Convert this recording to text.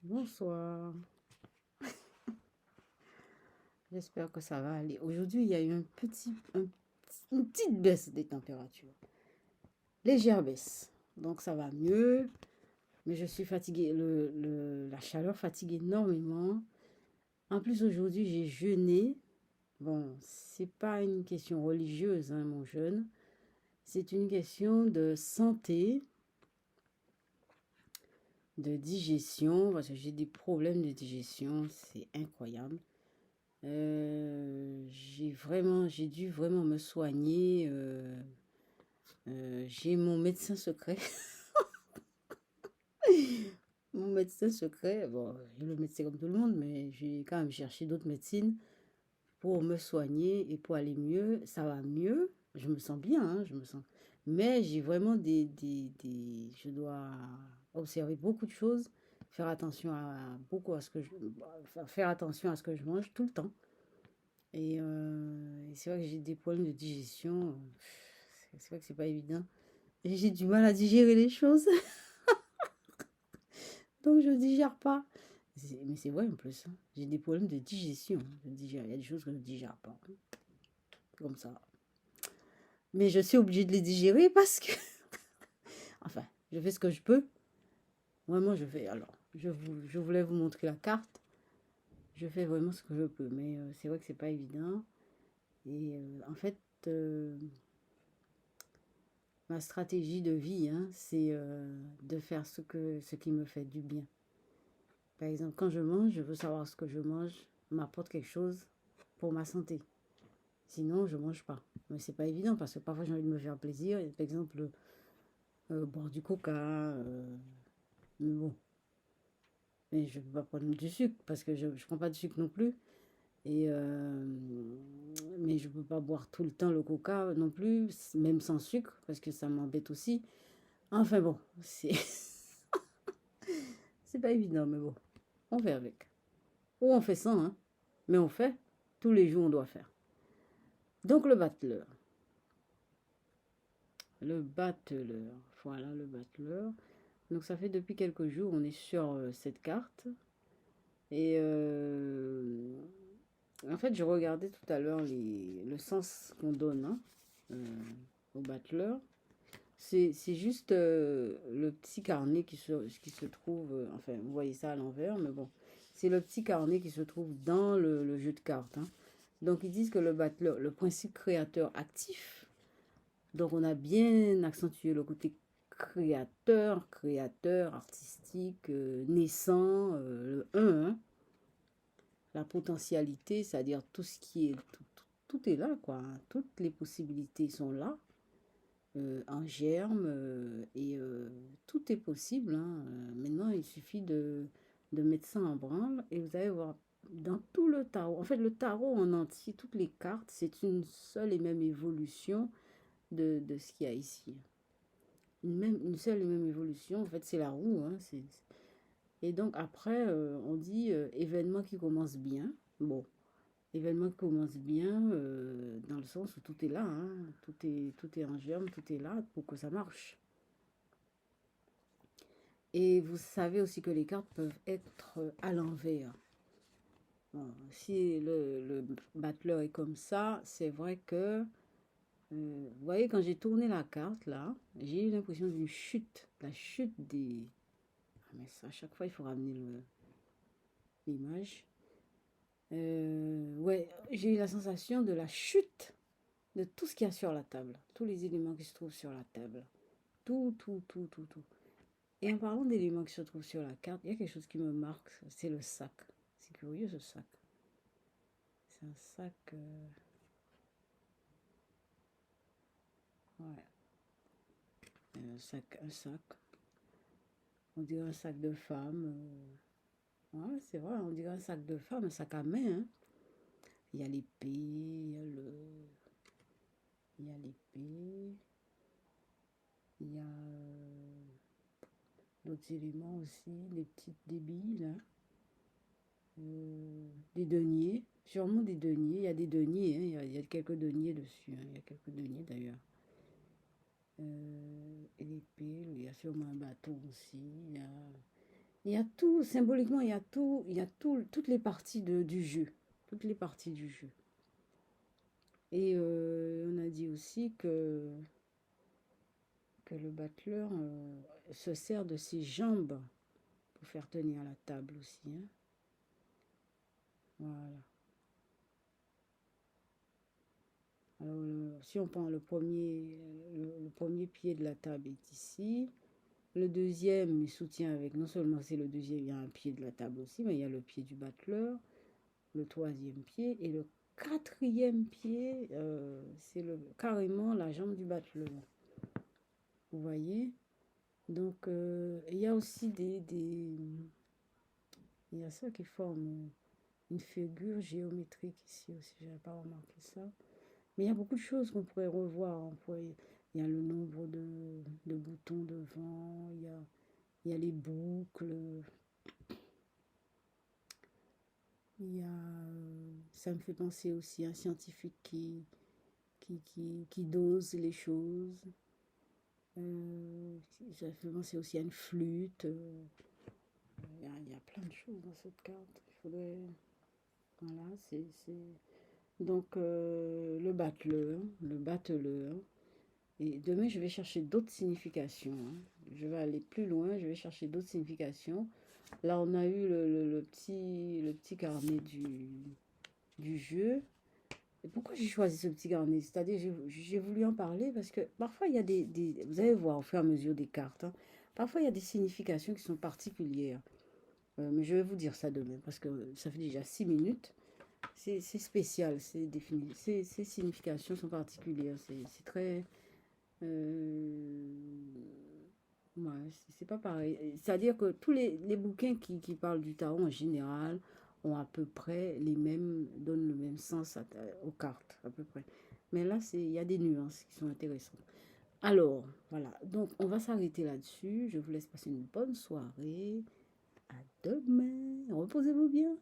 Bonsoir, j'espère que ça va aller. Aujourd'hui, il y a eu une petite baisse des températures, légère baisse. Donc ça va mieux, mais je suis fatiguée. La chaleur fatigue énormément. En plus, aujourd'hui, j'ai jeûné. Bon, c'est pas une question religieuse, hein, mon jeûne. C'est une question de santé, de digestion, parce que j'ai des problèmes de digestion, c'est incroyable. J'ai dû vraiment me soigner. J'ai mon médecin secret. Mon médecin secret, bon, j'ai le médecin comme tout le monde, mais j'ai quand même cherché d'autres médecines pour me soigner et pour aller mieux. Ça va mieux. Je me sens bien, hein, je me sens. Mais j'ai vraiment je dois observer beaucoup de choses, faire attention à beaucoup à ce que faire attention à ce que je mange tout le temps. Et c'est vrai que j'ai des problèmes de digestion. C'est vrai que c'est pas évident. Et j'ai du mal à digérer les choses. Donc je digère pas. Mais c'est vrai en plus, hein. J'ai des problèmes de digestion. Il y a des choses que je ne digère pas. Comme ça. Mais je suis obligée de les digérer parce que. Enfin, je fais ce que je peux. Vraiment, je fais. Alors, je voulais vous montrer la carte. Je fais vraiment ce que je peux. Mais c'est vrai que c'est pas évident. Et en fait, ma stratégie de vie, hein, c'est de faire ce qui me fait du bien. Par exemple, quand je mange, je veux savoir ce que je mange m'apporte quelque chose pour ma santé. Sinon, je mange pas. Mais c'est pas évident parce que parfois j'ai envie de me faire plaisir. Par exemple, boire du coca. Mais bon, mais je ne peux pas prendre du sucre parce que je ne prends pas de sucre non plus. Et mais je ne peux pas boire tout le temps le coca non plus, même sans sucre, parce que ça m'embête aussi. Enfin bon, c'est pas évident, mais bon, on fait avec. Ou on fait sans, hein. Mais on fait. Tous les jours, on doit faire. Donc, le battleur. Le battleur. Voilà, le battleur. Donc, ça fait depuis quelques jours, on est sur cette carte. Et en fait, je regardais tout à l'heure le sens qu'on donne, hein, au battleur. C'est juste le petit carnet qui se trouve, enfin, vous voyez ça à l'envers, mais bon, c'est le petit carnet qui se trouve dans le jeu de cartes, hein. Donc, ils disent que le battleur, le principe créateur actif, donc on a bien accentué le côté créateur, artistique, naissant, le 1, hein. La potentialité, c'est-à-dire tout ce qui est, tout est là, quoi, hein. Toutes les possibilités sont là, en germe, et tout est possible, hein. Maintenant, il suffit de mettre ça en branle et vous allez voir dans tout le tarot. En fait, le tarot en entier, toutes les cartes, c'est une seule et même évolution de ce qu'il y a ici. Une seule et même évolution, en fait, c'est la roue, hein. Et donc, après, on dit événement qui commence bien. Bon, événement qui commence bien, dans le sens où tout est là, hein. Tout est en germe, tout est là pour que ça marche. Et vous savez aussi que les cartes peuvent être à l'envers. Bon, si le battleur est comme ça, c'est vrai que, vous voyez, quand j'ai tourné la carte, là, j'ai eu l'impression d'une chute. La chute des... Ah, mais ça, à chaque fois, il faut ramener l'image. Ouais, j'ai eu la sensation de la chute de tout ce qu'il y a sur la table. Tous les éléments qui se trouvent sur la table. Tout. Et en parlant d'éléments qui se trouvent sur la carte, il y a quelque chose qui me marque, c'est le sac. C'est curieux ce sac. C'est un sac. Ouais, un sac. On dirait un sac de femme. Ouais, c'est vrai, on dirait un sac de femme, un sac à main, hein. Il y a l'épée, il y a l'épée, il y a d'autres éléments aussi, des petites billes, là. Des deniers, sûrement des deniers. Il y a des deniers, hein. Il y a quelques deniers dessus, hein. Il y a quelques deniers d'ailleurs. Et l'épée, il y a sûrement un bâton aussi. Il y a tout, symboliquement, toutes les parties du jeu. Toutes les parties du jeu. Et on a dit aussi que le battleur se sert de ses jambes pour faire tenir la table aussi, hein. Voilà. Alors, si on prend le premier pied de la table est ici. Le deuxième, il soutient avec, non seulement c'est le deuxième, il y a un pied de la table aussi, mais il y a le pied du battleur, le troisième pied, et le quatrième pied, c'est carrément la jambe du battleur. Vous voyez? Donc, il y a aussi il y a ça qui forme une figure géométrique ici aussi, je n'avais pas remarqué ça. Mais il y a beaucoup de choses qu'on pourrait revoir. Il y a le nombre de boutons devant, il y a les boucles, ça me fait penser aussi à un scientifique qui dose les choses. Ça me fait penser aussi à une flûte. Il y a plein de choses dans cette carte. Il faudrait... Voilà, Donc, le battleur. Et demain, je vais chercher d'autres significations, hein. Je vais aller plus loin, je vais chercher d'autres significations. Là, on a eu le petit carnet du jeu. Et pourquoi j'ai choisi ce petit carnet? C'est-à-dire, j'ai voulu en parler parce que parfois, il y a vous allez voir au fur et à mesure des cartes, hein, parfois, il y a des significations qui sont particulières. Mais je vais vous dire ça demain parce que ça fait déjà 6 minutes. C'est spécial, c'est défini. Ces significations sont particulières. C'est très... ouais, c'est pas pareil. C'est-à-dire que tous les bouquins qui parlent du tarot en général ont à peu près donnent le même sens aux cartes, à peu près. Mais là, il y a des nuances qui sont intéressantes. Alors, voilà. Donc, on va s'arrêter là-dessus. Je vous laisse passer une bonne soirée. À demain. Reposez-vous bien.